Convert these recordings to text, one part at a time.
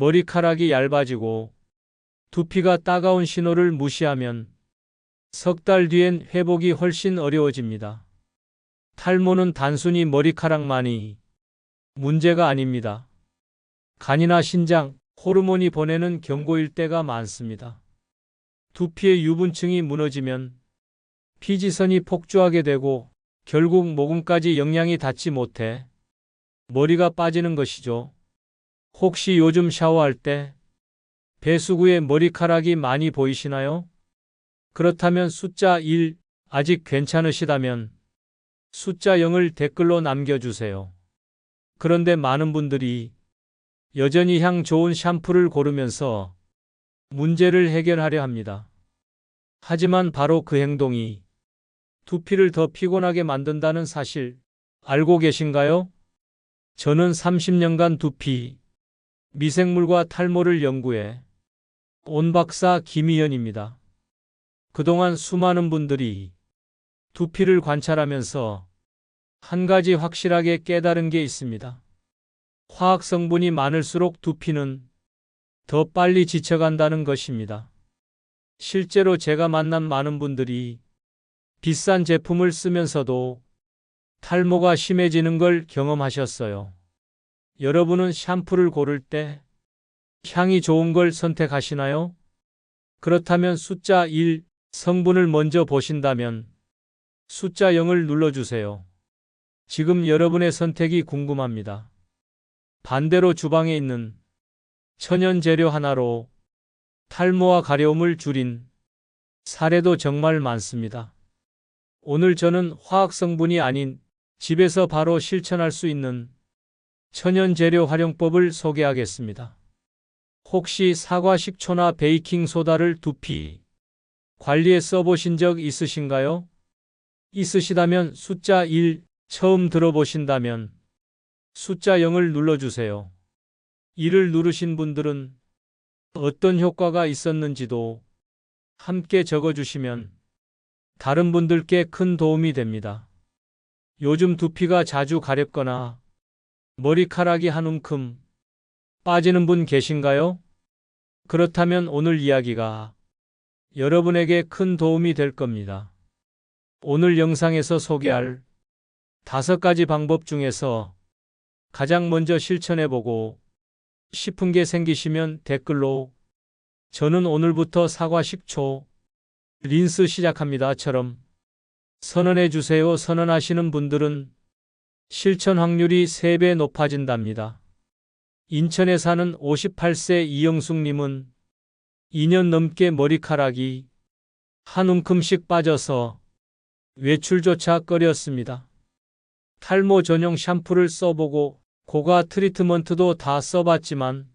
머리카락이 얇아지고 두피가 따가운 신호를 무시하면 석 달 뒤엔 회복이 훨씬 어려워집니다. 탈모는 단순히 머리카락만이 문제가 아닙니다. 간이나 신장, 호르몬이 보내는 경고일 때가 많습니다. 두피의 유분층이 무너지면 피지선이 폭주하게 되고 결국 모근까지 영양이 닿지 못해 머리가 빠지는 것이죠. 혹시 요즘 샤워할 때 배수구에 머리카락이 많이 보이시나요? 그렇다면 숫자 1 아직 괜찮으시다면 숫자 0을 댓글로 남겨주세요. 그런데 많은 분들이 여전히 향 좋은 샴푸를 고르면서 문제를 해결하려 합니다. 하지만 바로 그 행동이 두피를 더 피곤하게 만든다는 사실 알고 계신가요? 저는 30년간 두피, 미생물과 탈모를 연구해 온 박사 김희연입니다. 그동안 수많은 분들이 두피를 관찰하면서 한 가지 확실하게 깨달은 게 있습니다. 화학 성분이 많을수록 두피는 더 빨리 지쳐간다는 것입니다. 실제로 제가 만난 많은 분들이 비싼 제품을 쓰면서도 탈모가 심해지는 걸 경험하셨어요. 여러분은 샴푸를 고를 때 향이 좋은 걸 선택하시나요? 그렇다면 숫자 1 성분을 먼저 보신다면 숫자 0을 눌러주세요. 지금 여러분의 선택이 궁금합니다. 반대로 주방에 있는 천연 재료 하나로 탈모와 가려움을 줄인 사례도 정말 많습니다. 오늘 저는 화학 성분이 아닌 집에서 바로 실천할 수 있는 천연 재료 활용법을 소개하겠습니다. 혹시 사과 식초나 베이킹 소다를 두피 관리에 써보신 적 있으신가요? 있으시다면 숫자 1 처음 들어보신다면 숫자 0을 눌러주세요. 이를 누르신 분들은 어떤 효과가 있었는지도 함께 적어주시면 다른 분들께 큰 도움이 됩니다. 요즘 두피가 자주 가렵거나 머리카락이 한 움큼 빠지는 분 계신가요? 그렇다면 오늘 이야기가 여러분에게 큰 도움이 될 겁니다. 오늘 영상에서 소개할 5가지 방법 중에서 가장 먼저 실천해보고 싶은 게 생기시면 댓글로 저는 오늘부터 사과 식초 린스 시작합니다처럼 선언해 주세요. 선언하시는 분들은 실천 확률이 3배 높아진답니다. 인천에 사는 58세 이영숙님은 2년 넘게 머리카락이 한 움큼씩 빠져서 외출조차 꺼렸습니다. 탈모 전용 샴푸를 써보고 고가 트리트먼트도 다 써봤지만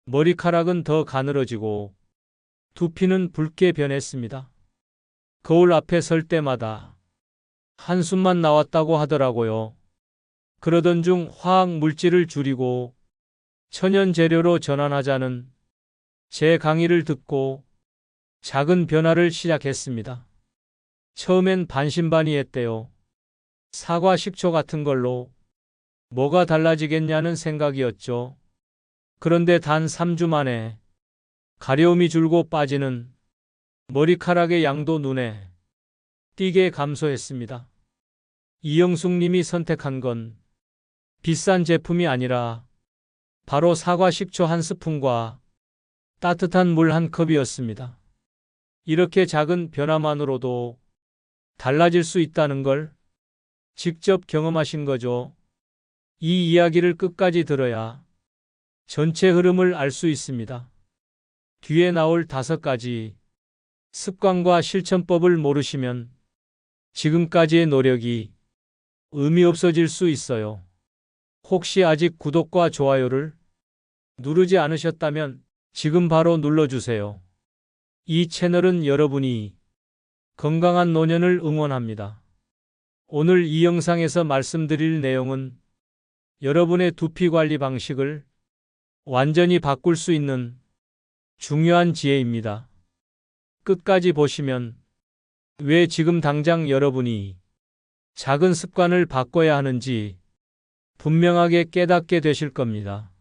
머리카락은 더 가늘어지고 두피는 붉게 변했습니다. 거울 앞에 설 때마다 한숨만 나왔다고 하더라고요. 그러던 중 화학 물질을 줄이고 천연 재료로 전환하자는 제 강의를 듣고 작은 변화를 시작했습니다. 처음엔 반신반의했대요. 사과 식초 같은 걸로 뭐가 달라지겠냐는 생각이었죠. 그런데 단 3주 만에 가려움이 줄고 빠지는 머리카락의 양도 눈에 띄게 감소했습니다. 이영숙 님이 선택한 건 비싼 제품이 아니라 바로 사과 식초 한 스푼과 따뜻한 물 한 컵이었습니다. 이렇게 작은 변화만으로도 달라질 수 있다는 걸 직접 경험하신 거죠. 이 이야기를 끝까지 들어야 전체 흐름을 알 수 있습니다. 뒤에 나올 5가지 습관과 실천법을 모르시면 지금까지의 노력이 의미 없어질 수 있어요. 혹시 아직 구독과 좋아요를 누르지 않으셨다면 지금 바로 눌러주세요. 이 채널은 여러분이 건강한 노년을 응원합니다. 오늘 이 영상에서 말씀드릴 내용은 여러분의 두피 관리 방식을 완전히 바꿀 수 있는 중요한 지혜입니다. 끝까지 보시면 왜 지금 당장 여러분이 작은 습관을 바꿔야 하는지 분명하게 깨닫게 되실 겁니다.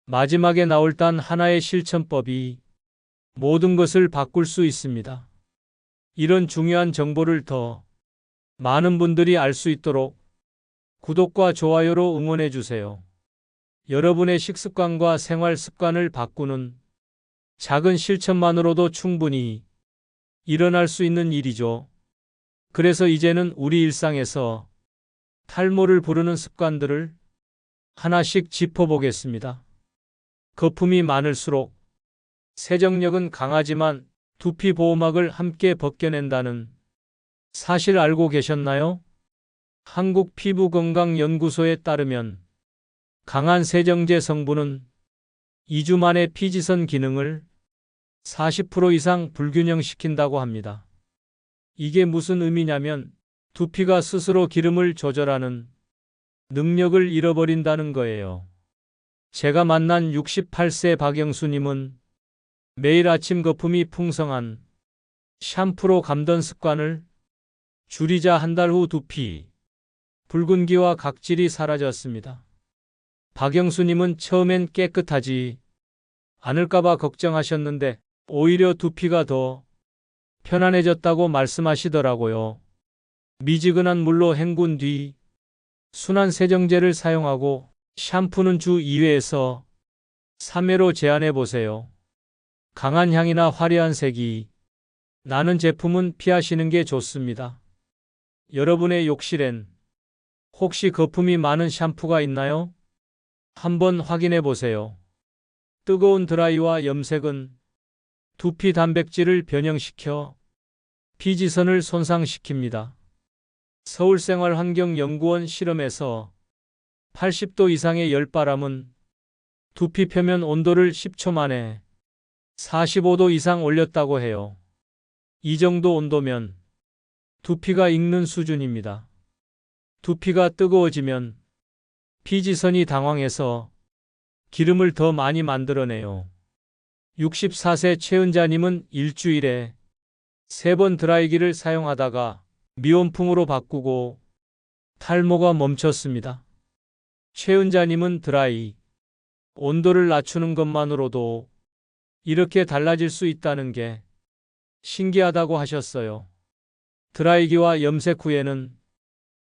마지막에 나올 단 하나의 실천법이 모든 것을 바꿀 수 있습니다. 이런 중요한 정보를 더 많은 분들이 알 수 있도록 구독과 좋아요로 응원해 주세요. 여러분의 식습관과 생활 습관을 바꾸는 작은 실천만으로도 충분히 일어날 수 있는 일이죠. 그래서 이제는 우리 일상에서 탈모를 부르는 습관들을 하나씩 짚어보겠습니다. 거품이 많을수록 세정력은 강하지만 두피 보호막을 함께 벗겨낸다는 사실 알고 계셨나요? 한국피부건강연구소에 따르면 강한 세정제 성분은 2주 만에 피지선 기능을 40% 이상 불균형시킨다고 합니다. 이게 무슨 의미냐면 두피가 스스로 기름을 조절하는 능력을 잃어버린다는 거예요. 제가 만난 68세 박영수님은 매일 아침 거품이 풍성한 샴푸로 감던 습관을 줄이자 한 달 후 두피 붉은기와 각질이 사라졌습니다. 박영수님은 처음엔 깨끗하지 않을까봐 걱정하셨는데 오히려 두피가 더 편안해졌다고 말씀하시더라고요. 미지근한 물로 헹군 뒤 순한 세정제를 사용하고 샴푸는 주 2회에서 3회로 제한해 보세요. 강한 향이나 화려한 색이 나는 제품은 피하시는 게 좋습니다. 여러분의 욕실엔 혹시 거품이 많은 샴푸가 있나요? 한번 확인해 보세요. 뜨거운 드라이와 염색은 두피 단백질을 변형시켜 피지선을 손상시킵니다. 서울생활환경연구원 실험에서 80도 이상의 열바람은 두피 표면 온도를 10초 만에 45도 이상 올렸다고 해요. 이 정도 온도면 두피가 익는 수준입니다. 두피가 뜨거워지면 피지선이 당황해서 기름을 더 많이 만들어내요. 64세 최은자님은 일주일에 3번 드라이기를 사용하다가 미온풍으로 바꾸고 탈모가 멈췄습니다. 최은자님은 드라이 온도를 낮추는 것만으로도 이렇게 달라질 수 있다는 게 신기하다고 하셨어요. 드라이기와 염색 후에는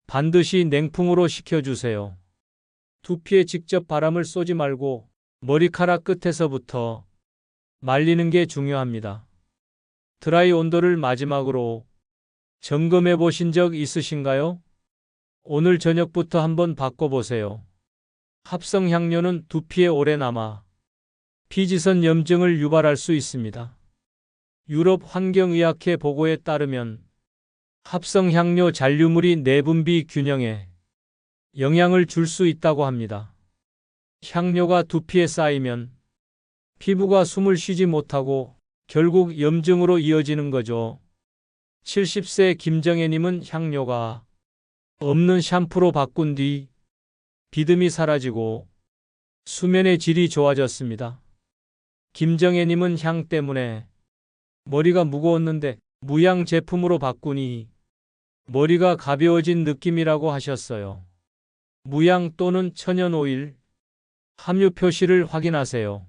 반드시 냉풍으로 식혀주세요. 두피에 직접 바람을 쏘지 말고 머리카락 끝에서부터 말리는 게 중요합니다. 드라이 온도를 마지막으로 점검해 보신 적 있으신가요? 오늘 저녁부터 한번 바꿔보세요. 합성 향료는 두피에 오래 남아 피지선 염증을 유발할 수 있습니다. 유럽 환경의학회 보고에 따르면 합성 향료 잔류물이 내분비 균형에 영향을 줄 수 있다고 합니다. 향료가 두피에 쌓이면 피부가 숨을 쉬지 못하고 결국 염증으로 이어지는 거죠. 70세 김정혜님은 향료가 없는 샴푸로 바꾼 뒤 비듬이 사라지고 수면의 질이 좋아졌습니다. 김정혜님은 향 때문에 머리가 무거웠는데 무향 제품으로 바꾸니 머리가 가벼워진 느낌이라고 하셨어요. 무향 또는 천연 오일 함유 표시를 확인하세요.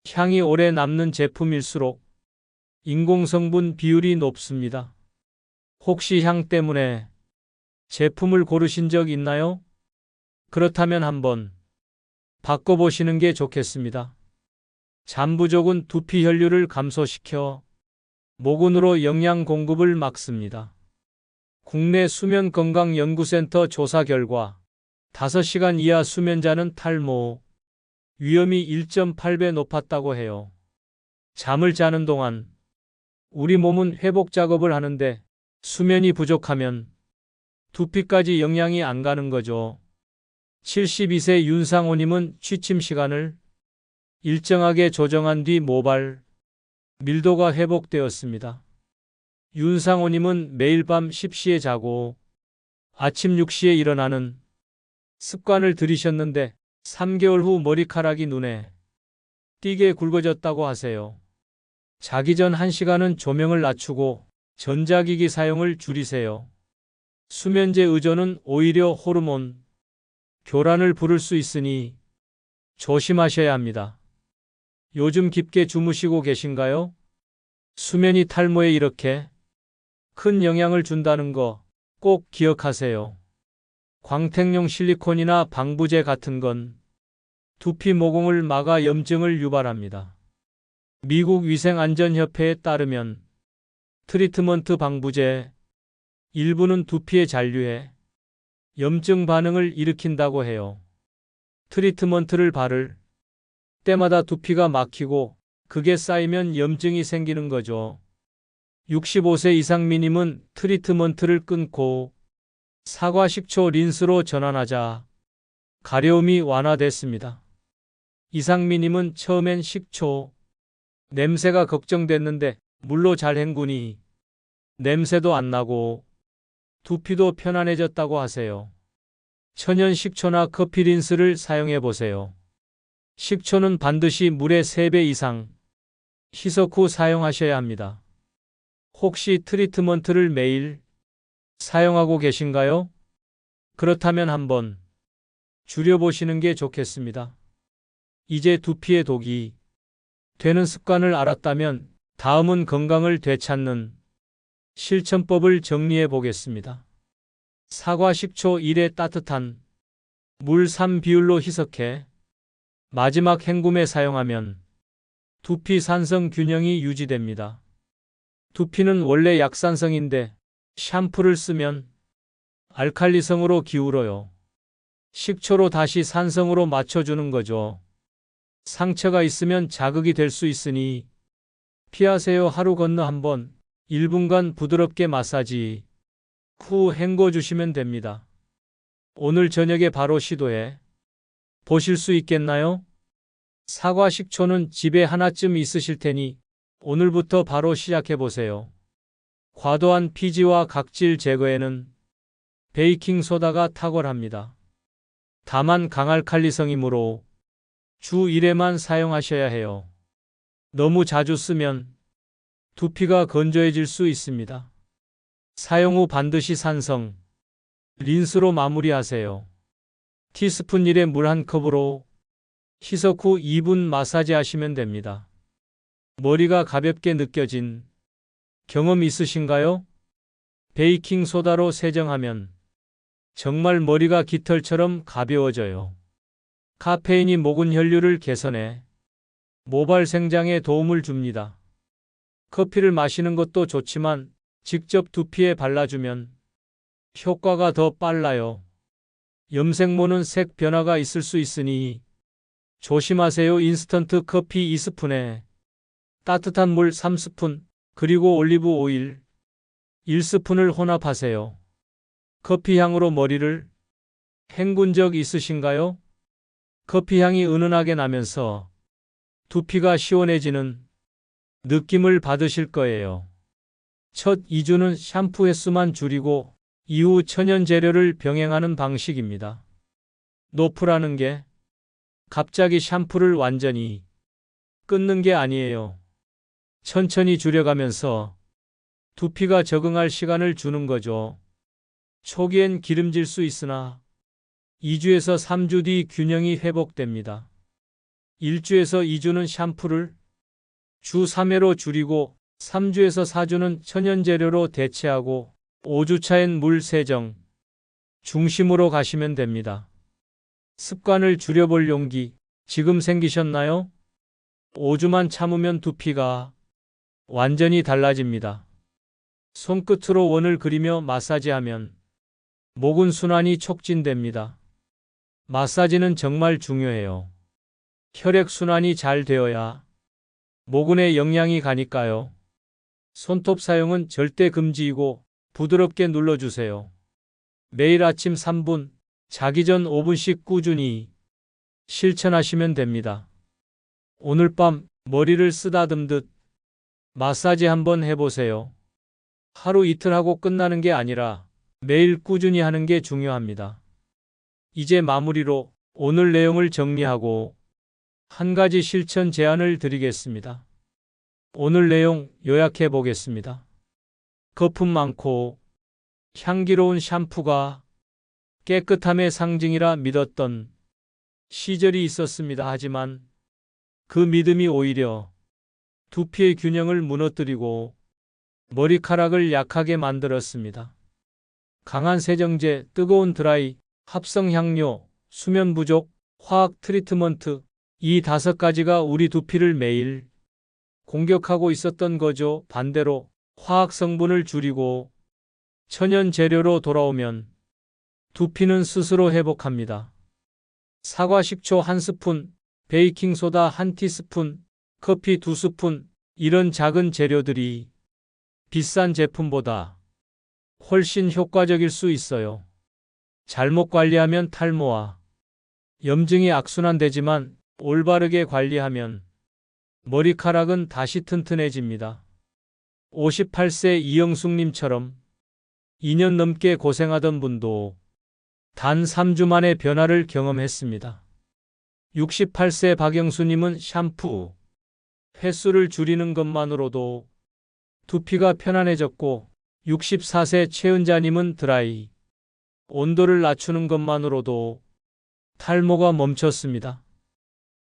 향이 오래 남는 제품일수록 인공성분 비율이 높습니다. 혹시 향 때문에 제품을 고르신 적 있나요? 그렇다면 한번 바꿔보시는 게 좋겠습니다. 잠 부족은 두피 혈류를 감소시켜 모근으로 영양 공급을 막습니다. 국내 수면건강연구센터 조사 결과 5시간 이하 수면자는 탈모 위험이 1.8배 높았다고 해요. 잠을 자는 동안 우리 몸은 회복 작업을 하는데 수면이 부족하면 두피까지 영양이 안 가는 거죠. 72세 윤상호님은 취침 시간을 일정하게 조정한 뒤 모발 밀도가 회복되었습니다. 윤상호님은 매일 밤 10시에 자고 아침 6시에 일어나는 습관을 들이셨는데 3개월 후 머리카락이 눈에 띄게 굵어졌다고 하세요. 자기 전 1시간은 조명을 낮추고 전자기기 사용을 줄이세요. 수면제 의존은 오히려 호르몬 교란을 부를 수 있으니 조심하셔야 합니다. 요즘 깊게 주무시고 계신가요? 수면이 탈모에 이렇게 큰 영향을 준다는 거 꼭 기억하세요. 광택용 실리콘이나 방부제 같은 건 두피 모공을 막아 염증을 유발합니다. 미국 위생안전협회에 따르면 트리트먼트 방부제 일부는 두피에 잔류해 염증 반응을 일으킨다고 해요. 트리트먼트를 바를 때마다 두피가 막히고 그게 쌓이면 염증이 생기는 거죠. 65세 이상 미님은 트리트먼트를 끊고 사과 식초 린스로 전환하자 가려움이 완화됐습니다. 이상미님은 처음엔 식초 냄새가 걱정됐는데 물로 잘 헹구니 냄새도 안 나고 두피도 편안해졌다고 하세요. 천연 식초나 커피 린스를 사용해 보세요. 식초는 반드시 물의 3배 이상 희석 후 사용하셔야 합니다. 혹시 트리트먼트를 매일 사용하고 계신가요? 그렇다면 한번 줄여보시는 게 좋겠습니다. 이제 두피에 독이 되는 습관을 알았다면 다음은 건강을 되찾는 실천법을 정리해 보겠습니다. 사과 식초 1에 따뜻한 물 3비율로 희석해 마지막 헹굼에 사용하면 두피 산성 균형이 유지됩니다. 두피는 원래 약산성인데 샴푸를 쓰면 알칼리성으로 기울어요. 식초로 다시 산성으로 맞춰주는 거죠. 상처가 있으면 자극이 될 수 있으니 피하세요. 하루 건너 한번 1분간 부드럽게 마사지 후 헹궈주시면 됩니다. 오늘 저녁에 바로 시도해 보실 수 있겠나요? 사과 식초는 집에 하나쯤 있으실 테니 오늘부터 바로 시작해 보세요. 과도한 피지와 각질 제거에는 베이킹소다가 탁월합니다. 다만 강알칼리성이므로 주 1회만 사용하셔야 해요. 너무 자주 쓰면 두피가 건조해질 수 있습니다. 사용 후 반드시 산성 린스로 마무리하세요. 티스푼 1에 물 1컵으로 희석 후 2분 마사지 하시면 됩니다. 머리가 가볍게 느껴진 경험 있으신가요? 베이킹소다로 세정하면 정말 머리가 깃털처럼 가벼워져요. 카페인이 모근 혈류를 개선해 모발 생장에 도움을 줍니다. 커피를 마시는 것도 좋지만 직접 두피에 발라주면 효과가 더 빨라요. 염색모는 색 변화가 있을 수 있으니 조심하세요. 인스턴트 커피 2스푼에 따뜻한 물 3스푼 그리고 올리브 오일 1스푼을 혼합하세요. 커피 향으로 머리를 헹군 적 있으신가요? 커피 향이 은은하게 나면서 두피가 시원해지는 느낌을 받으실 거예요. 첫 2주는 샴푸 횟수만 줄이고 이후 천연 재료를 병행하는 방식입니다. 노프라는 게 갑자기 샴푸를 완전히 끊는 게 아니에요. 천천히 줄여가면서 두피가 적응할 시간을 주는 거죠. 초기엔 기름질 수 있으나 2주에서 3주 뒤 균형이 회복됩니다. 1주에서 2주는 샴푸를 주 3회로 줄이고 3주에서 4주는 천연 재료로 대체하고 5주차엔 물 세정 중심으로 가시면 됩니다. 습관을 줄여볼 용기 지금 생기셨나요? 5주만 참으면 두피가 완전히 달라집니다. 손끝으로 원을 그리며 마사지하면 모근 순환이 촉진됩니다. 마사지는 정말 중요해요. 혈액 순환이 잘 되어야 모근에 영양이 가니까요. 손톱 사용은 절대 금지이고 부드럽게 눌러주세요. 매일 아침 3분, 자기 전 5분씩 꾸준히 실천하시면 됩니다. 오늘 밤 머리를 쓰다듬듯 마사지 한번 해보세요. 하루 이틀 하고 끝나는 게 아니라 매일 꾸준히 하는 게 중요합니다. 이제 마무리로 오늘 내용을 정리하고 한 가지 실천 제안을 드리겠습니다. 오늘 내용 요약해 보겠습니다. 거품 많고 향기로운 샴푸가 깨끗함의 상징이라 믿었던 시절이 있었습니다. 하지만 그 믿음이 오히려 두피의 균형을 무너뜨리고 머리카락을 약하게 만들었습니다. 강한 세정제, 뜨거운 드라이, 합성 향료, 수면 부족, 화학 트리트먼트, 이 5가지가 우리 두피를 매일 공격하고 있었던 거죠. 반대로 화학 성분을 줄이고 천연 재료로 돌아오면 두피는 스스로 회복합니다. 사과 식초 1스푼, 베이킹소다 1티스푼, 커피 2스푼, 이런 작은 재료들이 비싼 제품보다 훨씬 효과적일 수 있어요. 잘못 관리하면 탈모와 염증이 악순환되지만 올바르게 관리하면 머리카락은 다시 튼튼해집니다. 58세 이영숙님처럼 2년 넘게 고생하던 분도 단 3주 만에 변화를 경험했습니다. 68세 박영수님은 샴푸 횟수를 줄이는 것만으로도 두피가 편안해졌고, 64세 최은자님은 드라이 온도를 낮추는 것만으로도 탈모가 멈췄습니다.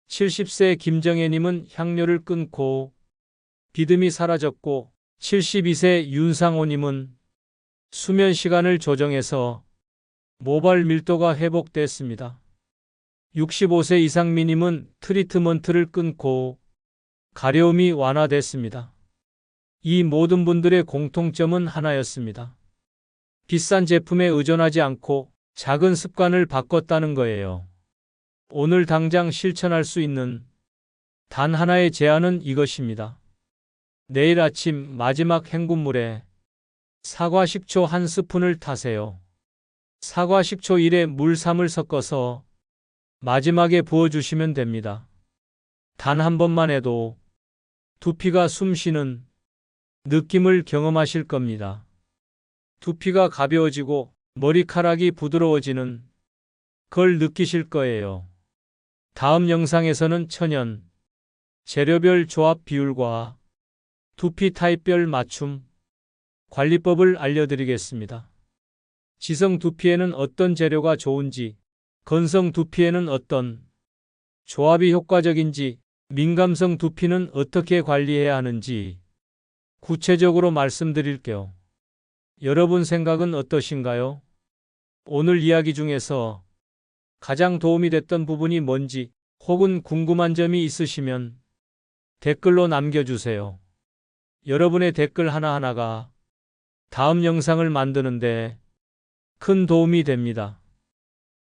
70세 김정혜님은 향료를 끊고 비듬이 사라졌고, 72세 윤상호님은 수면 시간을 조정해서 모발 밀도가 회복됐습니다. 65세 이상미님은 트리트먼트를 끊고 가려움이 완화됐습니다. 이 모든 분들의 공통점은 하나였습니다. 비싼 제품에 의존하지 않고 작은 습관을 바꿨다는 거예요. 오늘 당장 실천할 수 있는 단 하나의 제안은 이것입니다. 내일 아침 마지막 행군물에 사과 식초 1스푼을 타세요. 사과 식초 1에 물 3을 섞어서 마지막에 부어주시면 됩니다. 단 한 번만 해도 두피가 숨쉬는 느낌을 경험하실 겁니다. 두피가 가벼워지고 머리카락이 부드러워지는 걸 느끼실 거예요. 다음 영상에서는 천연 재료별 조합 비율과 두피 타입별 맞춤 관리법을 알려드리겠습니다. 지성 두피에는 어떤 재료가 좋은지, 건성 두피에는 어떤 조합이 효과적인지, 민감성 두피는 어떻게 관리해야 하는지 구체적으로 말씀드릴게요. 여러분 생각은 어떠신가요? 오늘 이야기 중에서 가장 도움이 됐던 부분이 뭔지 혹은 궁금한 점이 있으시면 댓글로 남겨주세요. 여러분의 댓글 하나하나가 다음 영상을 만드는데 큰 도움이 됩니다.